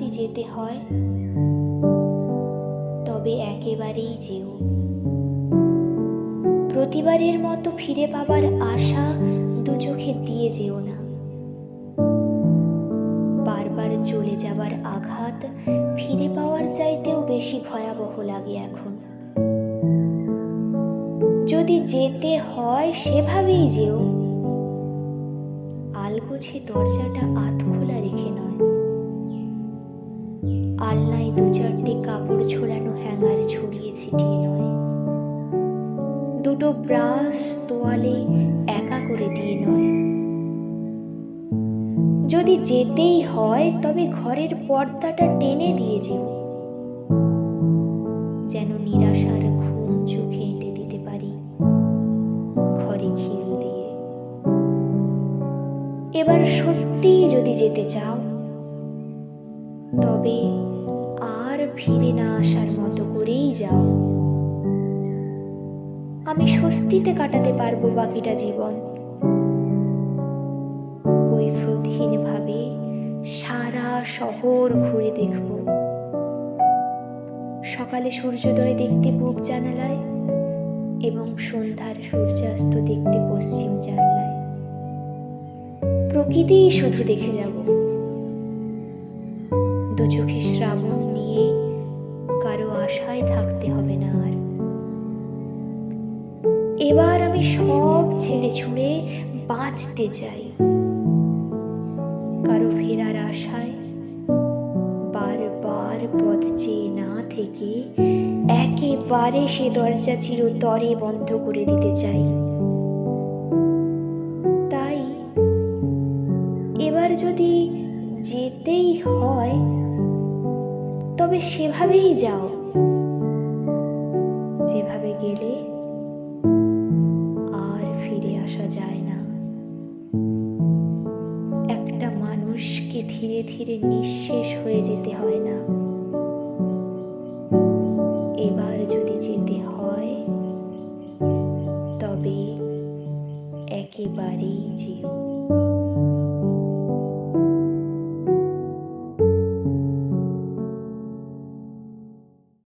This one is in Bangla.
যদি যেতে হয় তবে একেবারেই যেও। প্রতিবারের মতো ফিরে পাবার আশা দু চোখে দিয়ে যেও না। বারবার চলে যাবার আঘাত ফিরে পাওয়ার চাইতেও বেশি ভয়াবহ লাগে এখন। যদি যেতে হয় সেভাবেই যেও, আলগোছে দরজাটা আধখোলা রেখে নয়। আলনায় দু চারটে কাপড় ঝোলানো হ্যাঙ্গার ছড়িয়ে ছিটিয়ে নয়। দুটো ব্রাশ তোয়ালে একা করে দিয়ে নয়। যদি যেতেই হয় তবে ঘরের পর্দাটা টেনে দিয়ে যেও, যেন নিরাশার ঘুম চোখে এঁটে দিতে পারি ঘরে খিল দিয়ে। এবার সত্যিই যদি যেতে চাও তবে আর ফিরে না আসার মতো করেই যাও। আমি স্বস্তিতে কাটাতে পারবো বাকিটা জীবন। কৈফিয়তহীন ভাবে সারা শহর ঘুরে দেখব। সকালে সূর্যোদয় দেখতে পূব জানালায় এবং সন্ধ্যার সূর্যাস্ত দেখতে পশ্চিম জানালায়। প্রকৃতিই শুধু দেখে যাব। দু চোখে শ্রাবণ নিয়ে কারো আশায় থাকতে হবে না আর। এবার আমি সব ছেড়ে ছুঁড়ে বাঁচতে চাই, কারো ফেরার আশায় বারবার পথ চেয়ে না থেকে একেবারে সে দরজা চিরতরে বন্ধ করে দিতে চাই। তাই এবার যদি যেতেই হয় তবে সেভাবেই যাও, যেভাবে গেলে আর ফিরে আসা যায় না। একটা মানুষকে ধীরে ধীরে নিঃশেষ হয়ে যেতে হয় না। এবার যদি যেতে হয় তবে একেবারেই যেও।